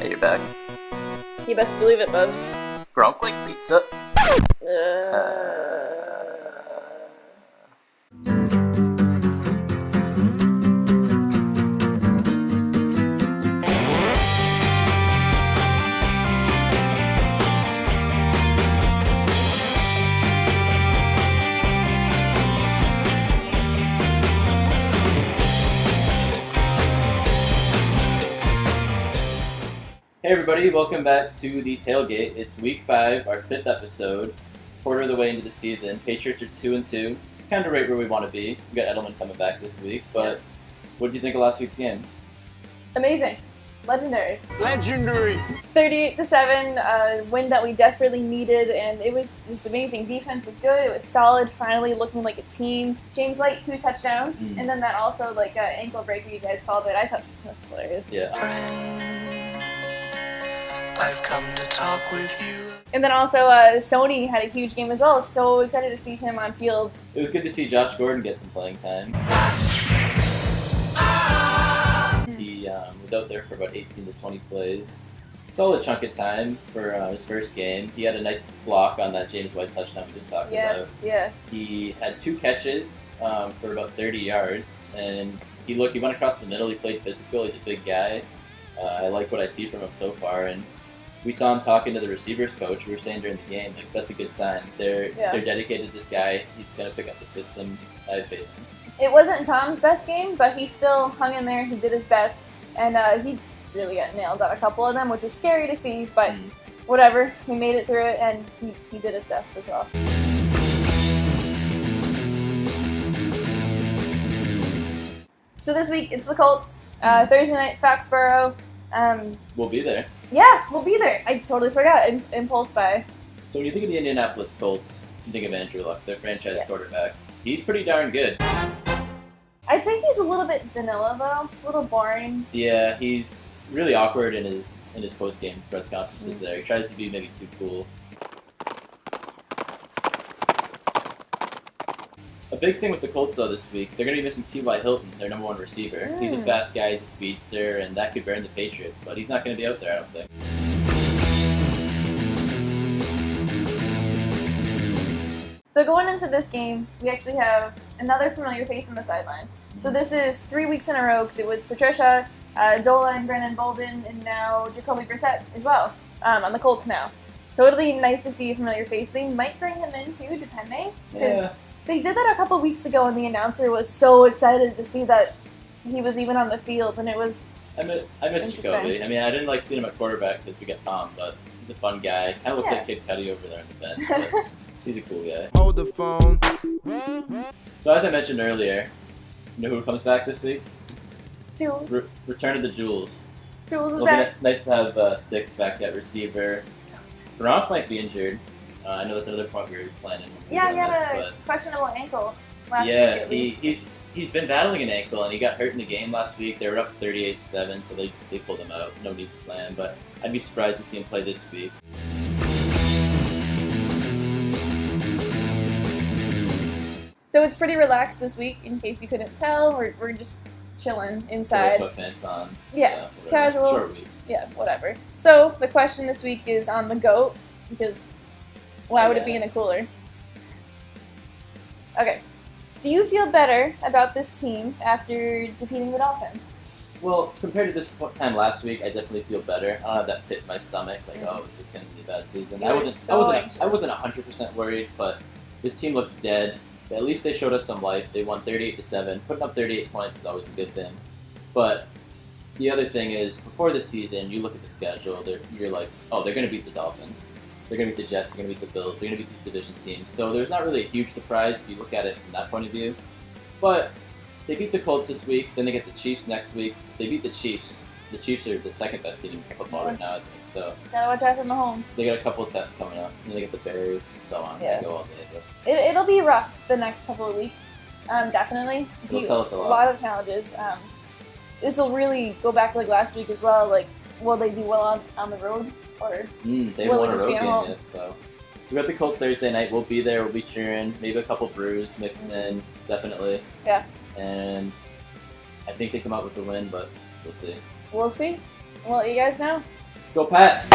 Hey, you're back. You best believe it, Bubs. Gronk like pizza. Hey everybody, welcome back to the Tailgate. It's week 5, our 5th episode, quarter of the way into the season. Patriots are 2-2, kind of right where we want to be. We got Edelman coming back this week, but Yes. what did you think of last week's game? Amazing. Legendary. Legendary! 38-7, win that we desperately needed, and it was amazing. Defense was good. It was solid, finally looking like a team. James White, 2 touchdowns, and then that also, ankle breaker you guys called it. I thought that was hilarious. Yeah. I've come to talk with you. And then also, Sony had a huge game as well. So excited to see him on field. It was good to see Josh Gordon get some playing time. He was out there for about 18 to 20 plays. Solid chunk of time for his first game. He had a nice block on that James White touchdown we just talked Yes, about. yeah. He had 2 catches for about 30 yards, and he went across the middle. He played physical. He's a big guy. I like what I see from him so far, and we saw him talking to the receivers coach. We were saying during the game, that's a good sign. They're dedicated to this guy. He's gonna pick up the system. I have faith in him. It wasn't Tom's best game, but he still hung in there. He did his best, and he really got nailed on a couple of them, which was scary to see, but whatever. He made it through it, and he did his best as well. So this week, it's the Colts. Thursday night, Foxborough. We'll be there. Yeah, we'll be there. I totally forgot. Impulse buy. So when you think of the Indianapolis Colts, you think of Andrew Luck, their franchise quarterback. He's pretty darn good. I'd say he's a little bit vanilla, though. A little boring. Yeah, he's really awkward in his post-game press conferences there. He tries to be maybe too cool. A big thing with the Colts, though, this week, they're going to be missing T.Y. Hilton, their number 1 receiver. He's a fast guy, he's a speedster, and that could burn the Patriots, but he's not going to be out there, I don't think. So going into this game, we actually have another familiar face on the sidelines. So this is 3 weeks in a row, because it was Patricia, Dola, and Brennan Bolden, and now Jacoby Brissett as well, on the Colts now. So it'll be nice to see a familiar face. They might bring him in, too, depending. Yeah. They did that a couple weeks ago, and the announcer was so excited to see that he was even on the field, and it was I miss Jacoby. I mean, I didn't like seeing him at quarterback because we got Tom, but he's a fun guy. Kind of looks like Kid Cudi over there in the bench, but he's a cool guy. Hold the phone. So as I mentioned earlier, you know who comes back this week? Jules. Return of the Jules. Jules is It'll back. be nice to have Sticks back at receiver. Gronk might be injured. I know that's another point we were planning. Yeah, he had a questionable ankle last week at least. he's been battling an ankle, and he got hurt in the game last week. They were up 38-7, so they pulled him out. No need to plan, but I'd be surprised to see him play this week. So it's pretty relaxed this week, in case you couldn't tell. We're just chilling inside. Sweatpants on. Yeah, whatever. casual. Short week. Yeah, whatever. So the question this week is on the GOAT, because why would it be in a cooler? Okay. Do you feel better about this team after defeating the Dolphins? Well, compared to this time last week, I definitely feel better. I don't have that pit in my stomach, like, oh, is this going to be a bad season? You I were wasn't so anxious. 100% worried, but this team looks dead. At least they showed us some life. They won 38-7. Putting up 38 points is always a good thing. But the other thing is, before the season, you look at the schedule, you're like, oh, they're going to beat the Dolphins. They're going to beat the Jets, they're going to beat the Bills, they're going to beat these division teams. So there's not really a huge surprise if you look at it from that point of view. But they beat the Colts this week, then they get the Chiefs next week. They beat the Chiefs. The Chiefs are the second best team in football right now, I think. So Gotta watch out for Mahomes. they got a couple of tests coming up, and they get the Bears and so on. Yeah. They go all day. But It'll be rough the next couple of weeks, definitely. It'll tell us a lot. A lot of challenges. This will really go back to last week as well. Will they do well on the road, or they will haven't won it a just road be at game home? yet, so we got the Colts Thursday night. We'll be there. We'll be cheering. Maybe a couple brews mixing in, definitely. Yeah. And I think they come out with the win, but we'll see. We'll see. We'll let you guys know. go Pats!